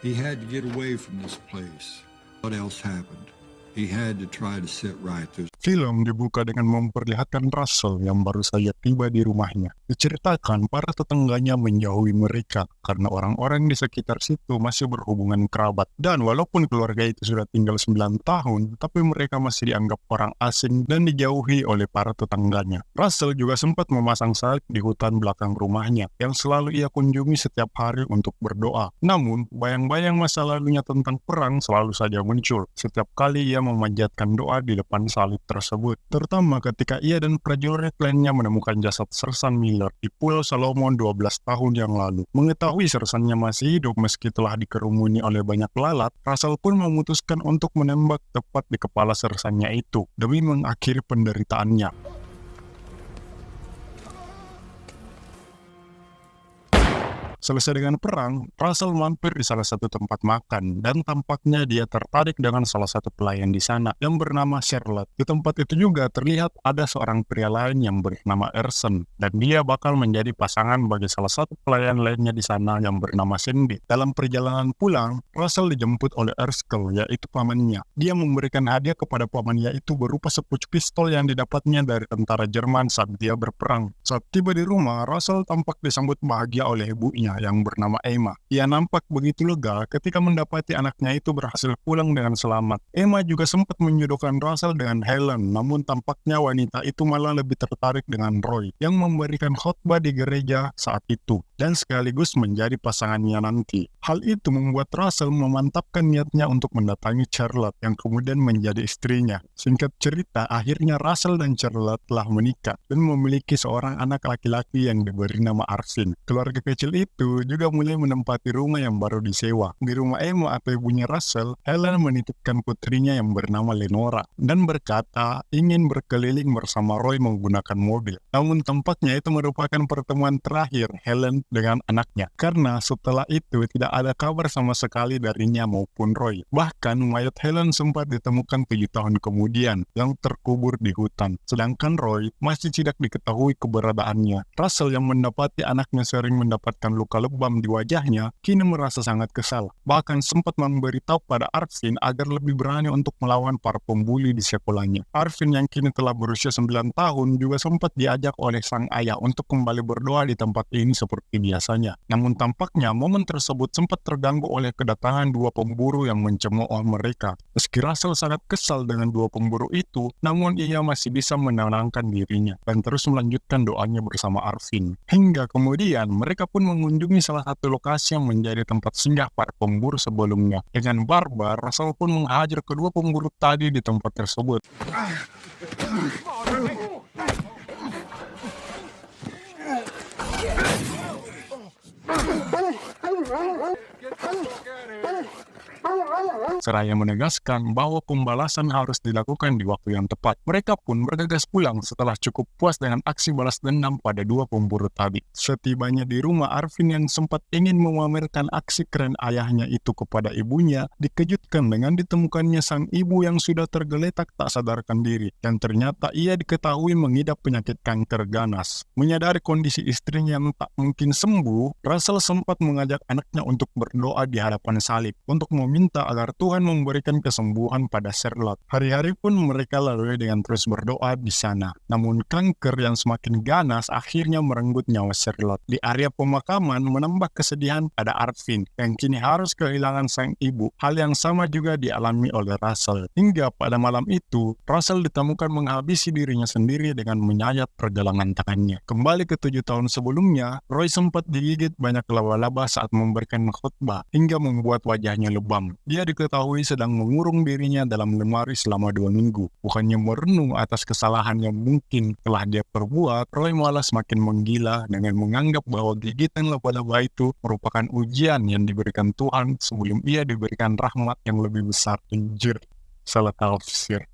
He had to get away from this place. What else happened? He had to try to set right. Film dibuka dengan memperlihatkan Russell yang baru saja tiba di rumahnya. Diceritakan para tetangganya menjauhi mereka karena orang-orang di sekitar situ masih berhubungan kerabat. Dan walaupun keluarga itu sudah tinggal 9 tahun, tapi mereka masih dianggap orang asing dan dijauhi oleh para tetangganya. Russell juga sempat memasang salib di hutan belakang rumahnya yang selalu ia kunjungi setiap hari untuk berdoa. Namun, bayang-bayang masa lalunya tentang perang selalu saja muncul setiap kali ia memanjatkan doa di depan salib tersebut, terutama ketika ia dan prajurit lainnya menemukan jasad Sersan Miller di Pulau Solomon 12 tahun yang lalu. Mengetahui sersannya masih hidup meski telah dikerumuni oleh banyak lalat, Russell pun memutuskan untuk menembak tepat di kepala sersannya itu demi mengakhiri penderitaannya. Selesai dengan perang, Russell mampir di salah satu tempat makan dan tampaknya dia tertarik dengan salah satu pelayan di sana yang bernama Charlotte. Di tempat itu juga terlihat ada seorang pria lain yang bernama Erson dan dia bakal menjadi pasangan bagi salah satu pelayan lainnya di sana yang bernama Cindy. Dalam perjalanan pulang, Russell dijemput oleh Erskine, yaitu pamannya. Dia memberikan hadiah kepada pamannya itu berupa sepucuk pistol yang didapatnya dari tentara Jerman saat dia berperang. Saat tiba di rumah, Russell tampak disambut bahagia oleh ibunya yang bernama Emma. Ia nampak begitu lega ketika mendapati anaknya itu berhasil pulang dengan selamat. Emma juga sempat menjodohkan Russell dengan Helen, namun tampaknya wanita itu malah lebih tertarik dengan Roy yang memberikan khotbah di gereja saat itu dan sekaligus menjadi pasangannya nanti. Hal itu membuat Russell memantapkan niatnya untuk mendatangi Charlotte yang kemudian menjadi istrinya. Singkat cerita, akhirnya Russell dan Charlotte telah menikah dan memiliki seorang anak laki-laki yang diberi nama Arvin. Keluarga kecil itu juga mulai menempati rumah yang baru disewa. Di rumah Emma atau ibunya Russell, Helen menitipkan putrinya yang bernama Lenora dan berkata ingin berkeliling bersama Roy menggunakan mobil. Namun tampaknya itu merupakan pertemuan terakhir Helen dengan anaknya, karena setelah itu tidak ada kabar sama sekali darinya maupun Roy. Bahkan mayat Helen sempat ditemukan 7 tahun kemudian yang terkubur di hutan, sedangkan Roy masih tidak diketahui keberadaannya. Russell yang mendapati anaknya sering mendapatkan luka lebam di wajahnya, kini merasa sangat kesal. Bahkan sempat memberitahu pada Arvin agar lebih berani untuk melawan para pembuli di sekolahnya. Arvin yang kini telah berusia 9 tahun juga sempat diajak oleh sang ayah untuk kembali berdoa di tempat ini seperti biasanya. Namun tampaknya momen tersebut sempat terganggu oleh kedatangan 2 pemburu yang mencemooh mereka. Meski Russell sangat kesal dengan 2 pemburu itu, namun ia masih bisa menenangkan dirinya dan terus melanjutkan doanya bersama Arvin. Hingga kemudian mereka pun mengunjungi salah satu lokasi yang menjadi tempat singgah para pemburu sebelumnya. Dengan barbar, Russell pun menghajar kedua pemburu tadi di tempat tersebut. Seraya menegaskan bahwa pembalasan harus dilakukan di waktu yang tepat. Mereka pun bergegas pulang setelah cukup puas dengan aksi balas dendam pada 2 pemburu tadi. Setibanya di rumah, Arvin yang sempat ingin memamerkan aksi keren ayahnya itu kepada ibunya, dikejutkan dengan ditemukannya sang ibu yang sudah tergeletak tak sadarkan diri, dan ternyata ia diketahui mengidap penyakit kanker ganas. Menyadari kondisi istrinya yang tak mungkin sembuh, Russell sempat mengajak anaknya untuk berdoa di hadapan salib, untuk meminta agar Tuhan memberikan kesembuhan pada Charlotte. Hari-hari pun mereka lalui dengan terus berdoa di sana. Namun kanker yang semakin ganas akhirnya merenggut nyawa Charlotte. Di area pemakaman menambah kesedihan pada Arvin yang kini harus kehilangan sang ibu. Hal yang sama juga dialami oleh Russell. Hingga pada malam itu, Russell ditemukan menghabisi dirinya sendiri dengan menyayat pergelangan tangannya. Kembali ke 7 tahun sebelumnya, Roy sempat digigit banyak laba-laba saat memberikan khotbah hingga membuat wajahnya lebam. Dia diketahui sedang mengurung dirinya dalam lemari selama 2 minggu. Bukannya merenung atas kesalahan yang mungkin telah dia perbuat, Roy malah semakin menggila dengan menganggap bahwa gigitan laba-laba itu merupakan ujian yang diberikan Tuhan sebelum ia diberikan rahmat yang lebih besar. Anjir, salah tafsir.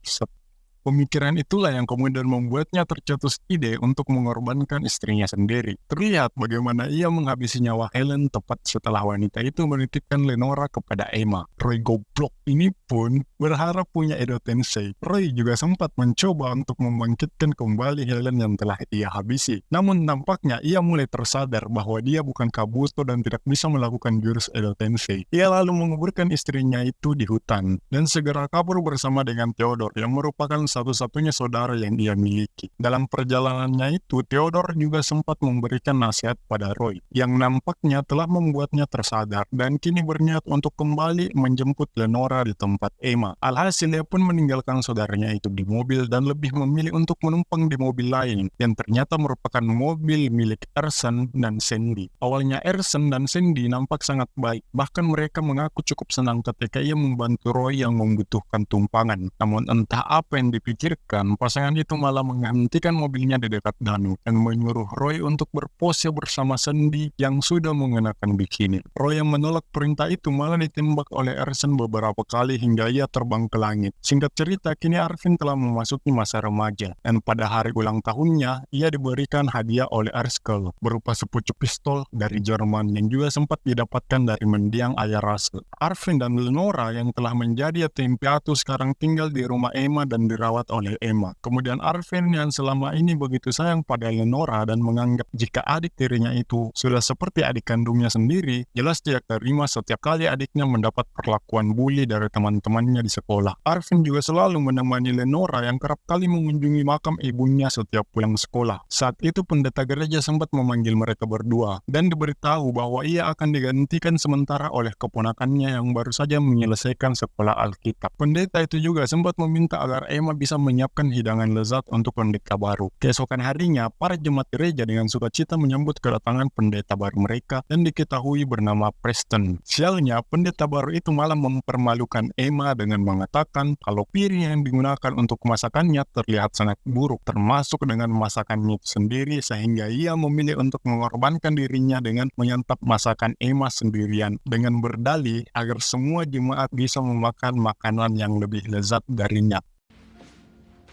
Pemikiran itulah yang kemudian membuatnya tercetus ide untuk mengorbankan istrinya sendiri. Terlihat bagaimana ia menghabisi nyawa Helen tepat setelah wanita itu menitipkan Lenora kepada Emma. Roy goblok ini pun berharap punya Edo Tensei, Roy juga sempat mencoba untuk membangkitkan kembali Helen yang telah ia habisi. Namun nampaknya ia mulai tersadar bahwa dia bukan Kabuto dan tidak bisa melakukan jurus Edo Tensei. Ia lalu menguburkan istrinya itu di hutan dan segera kabur bersama dengan Theodore yang merupakan satu-satunya saudara yang ia miliki. Dalam perjalanannya itu, Theodore juga sempat memberikan nasihat pada Roy yang nampaknya telah membuatnya tersadar dan kini berniat untuk kembali menjemput Lenora di tempat Emma. Alhasil ia pun meninggalkan saudaranya itu di mobil dan lebih memilih untuk menumpang di mobil lain yang ternyata merupakan mobil milik Ersen dan Sandy. Awalnya Ersen dan Sandy nampak sangat baik, bahkan mereka mengaku cukup senang ketika ia membantu Roy yang membutuhkan tumpangan. Namun entah apa yang dipikirkan, pasangan itu malah menghentikan mobilnya di dekat danau dan menyuruh Roy untuk berpose bersama Sandy yang sudah mengenakan bikini. Roy yang menolak perintah itu malah ditembak oleh Ersen beberapa kali hingga ia terbang ke langit. Singkat cerita, kini Arvin telah memasuki masa remaja dan pada hari ulang tahunnya, ia diberikan hadiah oleh Erskine berupa sepucuk pistol dari Jerman yang juga sempat didapatkan dari mendiang ayah Russell. Arvin dan Lenora yang telah menjadi yatim piatu sekarang tinggal di rumah Emma dan dirawat oleh Emma. Kemudian Arvin yang selama ini begitu sayang pada Lenora dan menganggap jika adik tirinya itu sudah seperti adik kandungnya sendiri, jelas tidak terima setiap kali adiknya mendapat perlakuan bully dari teman-temannya di sekolah. Arvin juga selalu menemani Lenora yang kerap kali mengunjungi makam ibunya setiap pulang sekolah. Saat itu pendeta gereja sempat memanggil mereka berdua dan diberitahu bahwa ia akan digantikan sementara oleh keponakannya yang baru saja menyelesaikan sekolah Alkitab. Pendeta itu juga sempat meminta agar Emma bisa menyiapkan hidangan lezat untuk pendeta baru. Keesokan harinya, para jemaat gereja dengan sukacita menyambut kedatangan pendeta baru mereka dan diketahui bernama Preston. Sialnya, pendeta baru itu malah mempermalukan Emma dengan mengatakan kalau piring yang digunakan untuk masakannya terlihat sangat buruk, termasuk dengan masakannya itu sendiri, sehingga ia memilih untuk mengorbankan dirinya dengan menyantap masakan Emma sendirian dengan berdalih agar semua jemaat bisa memakan makanan yang lebih lezat darinya.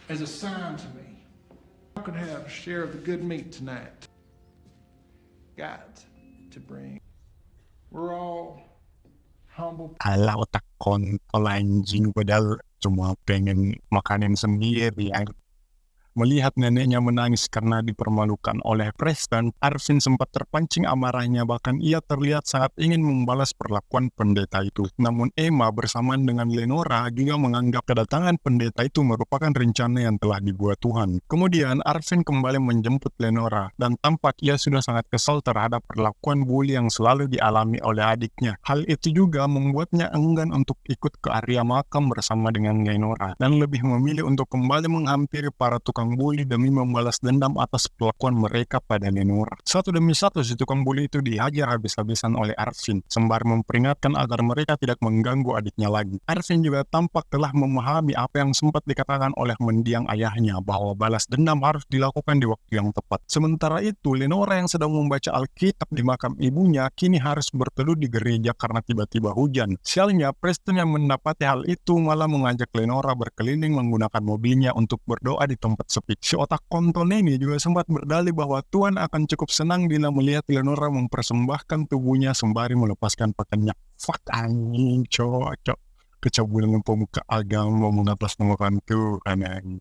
As a sign to me, I could have a share of the good meat tonight. Got to bring. We're all humble. Alah, otak kontol anjing, padahal cuma pengen makanin sendiri. Melihat neneknya menangis karena dipermalukan oleh Preston, Arvin sempat terpancing amarahnya, bahkan ia terlihat sangat ingin membalas perlakuan pendeta itu. Namun Emma bersamaan dengan Lenora juga menganggap kedatangan pendeta itu merupakan rencana yang telah dibuat Tuhan. Kemudian Arvin kembali menjemput Lenora dan tampak ia sudah sangat kesal terhadap perlakuan bully yang selalu dialami oleh adiknya. Hal itu juga membuatnya enggan untuk ikut ke area makam bersama dengan Lenora dan lebih memilih untuk kembali menghampiri para tukang bully demi membalas dendam atas perlakuan mereka pada Lenora. Satu demi satu si tukang bully itu dihajar habis-habisan oleh Arvin, sembari memperingatkan agar mereka tidak mengganggu adiknya lagi. Arvin juga tampak telah memahami apa yang sempat dikatakan oleh mendiang ayahnya bahwa balas dendam harus dilakukan di waktu yang tepat. Sementara itu, Lenora yang sedang membaca Alkitab di makam ibunya kini harus berteduh di gereja karena tiba-tiba hujan. Sialnya, Preston yang mendapati hal itu malah mengajak Lenora berkeliling menggunakan mobilnya untuk berdoa di tempat sepi. Si otak kontol ini juga sempat berdalih bahwa Tuhan akan cukup senang bila melihat Lenora mempersembahkan tubuhnya sembari melepaskan pakaiannya. Fuck anjing, cocok. Kecabulan pemuka agama mengatasnamakan Tuhan anjing.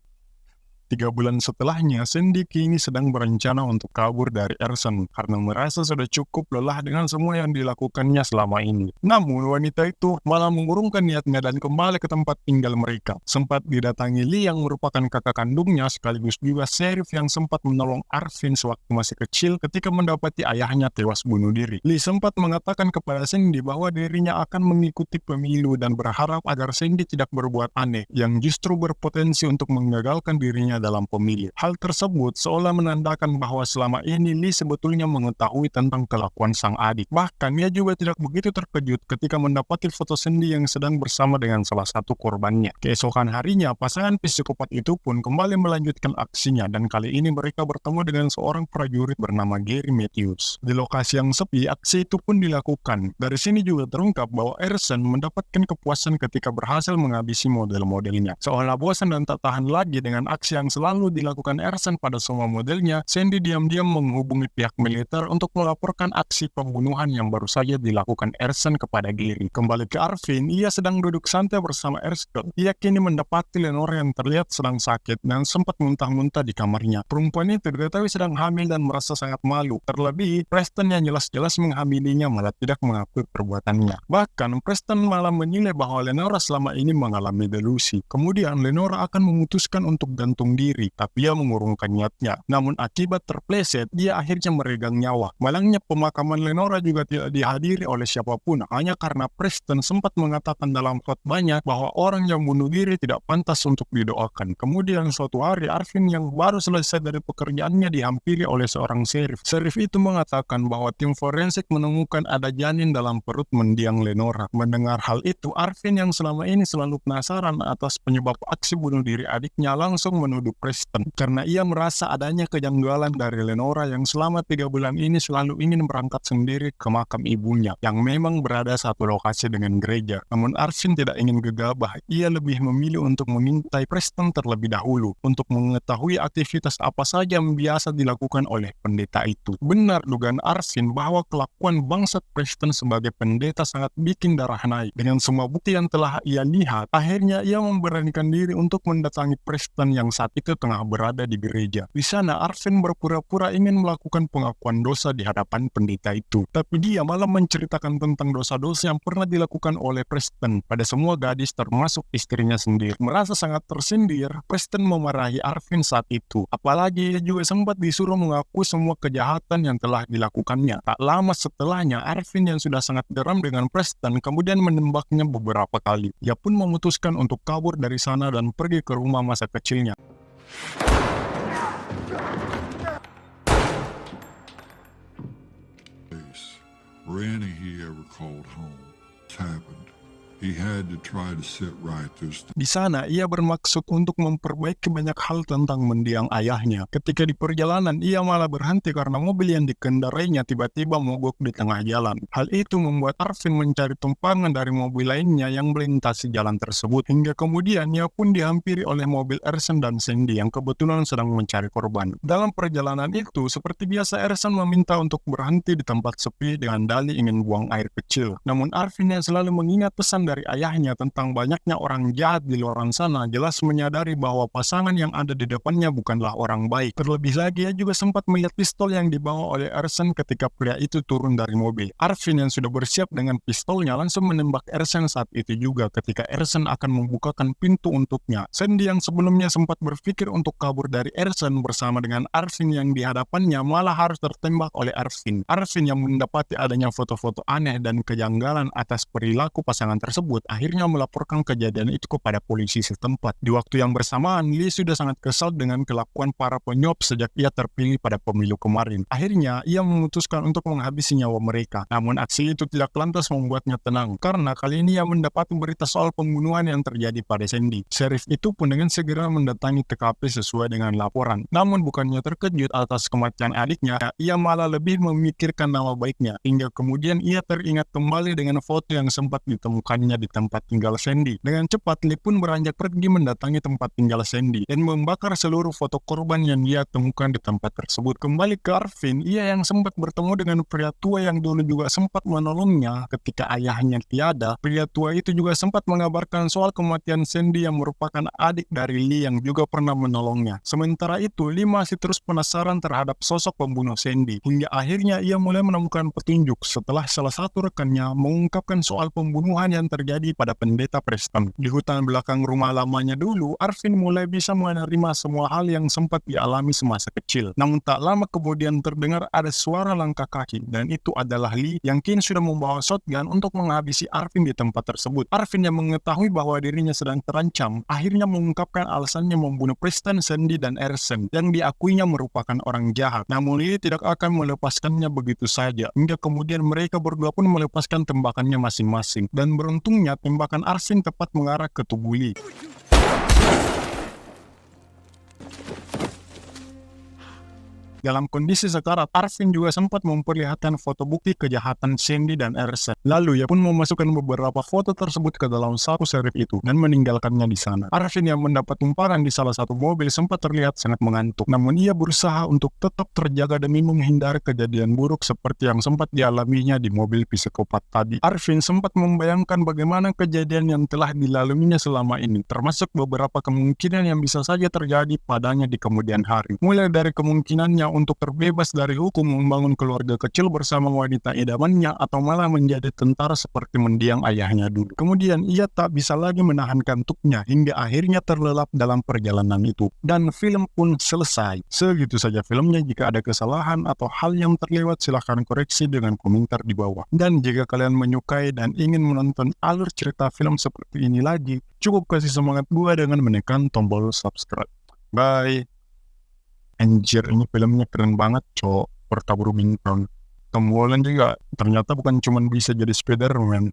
3 bulan setelahnya, Sandy kini sedang berencana untuk kabur dari Ersen karena merasa sudah cukup lelah dengan semua yang dilakukannya selama ini. Namun, wanita itu malah mengurungkan niatnya dan kembali ke tempat tinggal mereka. Sempat didatangi Lee yang merupakan kakak kandungnya sekaligus juga sheriff yang sempat menolong Arvin sewaktu masih kecil ketika mendapati ayahnya tewas bunuh diri. Lee sempat mengatakan kepada Sandy bahwa dirinya akan mengikuti pemilu dan berharap agar Sandy tidak berbuat aneh yang justru berpotensi untuk menggagalkan dirinya dalam pemilih. Hal tersebut seolah menandakan bahwa selama ini Lee sebetulnya mengetahui tentang kelakuan sang adik. Bahkan ia juga tidak begitu terkejut ketika mendapati foto Sandy yang sedang bersama dengan salah satu korbannya. Keesokan harinya, pasangan psikopat itu pun kembali melanjutkan aksinya dan kali ini mereka bertemu dengan seorang prajurit bernama Gary Matthews. Di lokasi yang sepi, aksi itu pun dilakukan. Dari sini juga terungkap bahwa Ersen mendapatkan kepuasan ketika berhasil menghabisi model-modelnya. Seolah bosan dan tak tahan lagi dengan aksi yang yang selalu dilakukan Ersan pada semua modelnya, Sandy diam-diam menghubungi pihak militer untuk melaporkan aksi pembunuhan yang baru saja dilakukan Ersan kepada Gary. Kembali ke Arvin, ia sedang duduk santai bersama Erskine. Ia kini mendapati Lenora yang terlihat sedang sakit dan sempat muntah-muntah di kamarnya. Perempuan itu diketahui sedang hamil dan merasa sangat malu. Terlebih, Preston yang jelas-jelas menghamilinya malah tidak mengakui perbuatannya. Bahkan, Preston malah menilai bahwa Lenora selama ini mengalami delusi. Kemudian, Lenora akan memutuskan untuk gantung diri, tapi ia mengurungkan niatnya. Namun akibat terpleset, dia akhirnya meregang nyawa. Malangnya pemakaman Lenora juga tidak dihadiri oleh siapapun, hanya karena Preston sempat mengatakan dalam khotbahnya bahwa orang yang bunuh diri tidak pantas untuk didoakan. Kemudian suatu hari, Arvin yang baru selesai dari pekerjaannya dihampiri oleh seorang sheriff. Sheriff itu mengatakan bahwa tim forensik menemukan ada janin dalam perut mendiang Lenora. Mendengar hal itu, Arvin yang selama ini selalu penasaran atas penyebab aksi bunuh diri adiknya langsung menuduh Preston karena ia merasa adanya kejanggalan dari Lenora yang selama 3 bulan ini selalu ingin berangkat sendiri ke makam ibunya yang memang berada satu lokasi dengan gereja. Namun Arvin tidak ingin gegabah. Ia lebih memilih untuk mengintai Preston terlebih dahulu untuk mengetahui aktivitas apa saja yang biasa dilakukan oleh pendeta itu. Benar dugaan Arvin bahwa kelakuan bangsat Preston sebagai pendeta sangat bikin darah naik. Dengan semua bukti yang telah ia lihat, akhirnya ia memberanikan diri untuk mendatangi Preston yang saat itu tengah berada di gereja. Di sana Arvin berpura-pura ingin melakukan pengakuan dosa di hadapan pendeta itu. Tapi dia malah menceritakan tentang dosa-dosa yang pernah dilakukan oleh Preston pada semua gadis termasuk istrinya sendiri. Merasa sangat tersindir, Preston memarahi Arvin saat itu. Apalagi ia juga sempat disuruh mengaku semua kejahatan yang telah dilakukannya. Tak lama setelahnya, Arvin yang sudah sangat geram dengan Preston kemudian menembaknya beberapa kali. Ia pun memutuskan untuk kabur dari sana dan pergi ke rumah masa kecilnya. Randy he ever called home. It's happened. He had to try to set right those things. Di sana, ia bermaksud untuk memperbaiki banyak hal tentang mendiang ayahnya. Ketika di perjalanan, ia malah berhenti karena mobil yang dikendarainya tiba-tiba mogok di tengah jalan. Hal itu membuat Arvin mencari tumpangan dari mobil lainnya yang melintasi jalan tersebut. Hingga kemudian, ia pun dihampiri oleh mobil Ersan dan Sandy yang kebetulan sedang mencari korban. Dalam perjalanan itu, seperti biasa Ersan meminta untuk berhenti di tempat sepi dengan dalih ingin buang air kecil. Namun Arvin yang selalu mengingat pesan dari ayahnya tentang banyaknya orang jahat di luar sana jelas menyadari bahwa pasangan yang ada di depannya bukanlah orang baik. Terlebih lagi, ia juga sempat melihat pistol yang dibawa oleh Ersan ketika pria itu turun dari mobil. Arvin yang sudah bersiap dengan pistolnya langsung menembak Ersan saat itu juga ketika Ersan akan membukakan pintu untuknya. Sandy yang sebelumnya sempat berpikir untuk kabur dari Ersan bersama dengan Arvin yang di hadapannya malah harus tertembak oleh Arvin. Arvin yang mendapati adanya foto-foto aneh dan kejanggalan atas perilaku pasangan tersebut akhirnya melaporkan kejadian itu kepada polisi setempat. Di waktu yang bersamaan, Lee sudah sangat kesal dengan kelakuan para penyuap sejak ia terpilih pada pemilu kemarin. Akhirnya, ia memutuskan untuk menghabisi nyawa mereka. Namun aksi itu tidak lantas membuatnya tenang, karena kali ini ia mendapat berita soal pembunuhan yang terjadi pada Sandy. Sheriff itu pun dengan segera mendatangi TKP sesuai dengan laporan. Namun bukannya terkejut atas kematian adiknya, ia malah lebih memikirkan nama baiknya. Hingga kemudian ia teringat kembali dengan foto yang sempat ditemukannya di tempat tinggal Sandy. Dengan cepat, Lee pun beranjak pergi mendatangi tempat tinggal Sandy dan membakar seluruh foto korban yang dia temukan di tempat tersebut. Kembali ke Arvin, ia yang sempat bertemu dengan pria tua yang dulu juga sempat menolongnya ketika ayahnya tiada. Pria tua itu juga sempat mengabarkan soal kematian Sandy yang merupakan adik dari Lee yang juga pernah menolongnya. Sementara itu, Lee masih terus penasaran terhadap sosok pembunuh Sandy. Hingga akhirnya ia mulai menemukan petunjuk setelah salah satu rekannya mengungkapkan soal pembunuhan yang terjadi pada pendeta Preston. Di hutan belakang rumah lamanya dulu, Arvin mulai bisa menerima semua hal yang sempat dialami semasa kecil. Namun tak lama kemudian terdengar ada suara langkah kaki, dan itu adalah Lee yang kini sudah membawa shotgun untuk menghabisi Arvin di tempat tersebut. Arvin yang mengetahui bahwa dirinya sedang terancam, akhirnya mengungkapkan alasannya membunuh Preston, Sandy, dan Ersan yang diakuinya merupakan orang jahat. Namun Lee tidak akan melepaskannya begitu saja, hingga kemudian mereka berdua pun melepaskan tembakannya masing-masing. Dan beruntungnya tembakan Arvin tepat mengarah ke tubuh Lee. Dalam kondisi sekarat, Arvin juga sempat memperlihatkan foto bukti kejahatan Sandy dan Ersen. Lalu ia pun memasukkan beberapa foto tersebut ke dalam satu serif itu dan meninggalkannya di sana. Arvin yang mendapat tumpangan di salah satu mobil sempat terlihat sangat mengantuk, namun ia berusaha untuk tetap terjaga demi menghindari kejadian buruk seperti yang sempat dialaminya di mobil psikopat tadi. Arvin sempat membayangkan bagaimana kejadian yang telah dilaluinya selama ini, termasuk beberapa kemungkinan yang bisa saja terjadi padanya di kemudian hari. Mulai dari kemungkinannya untuk terbebas dari hukum, membangun keluarga kecil bersama wanita idamannya, atau malah menjadi tentara seperti mendiang ayahnya dulu. Kemudian ia tak bisa lagi menahan kantuknya hingga akhirnya terlelap dalam perjalanan itu. Dan film pun selesai. Segitu saja filmnya. Jika ada kesalahan atau hal yang terlewat, silahkan koreksi dengan komentar di bawah. Dan jika kalian menyukai dan ingin menonton alur cerita film seperti ini lagi, cukup kasih semangat gua dengan menekan tombol subscribe. Bye. Anjir, ini filmnya keren banget, cok. Bertabur bintang. Tom Holland juga ternyata bukan cuma bisa jadi Spider-Man,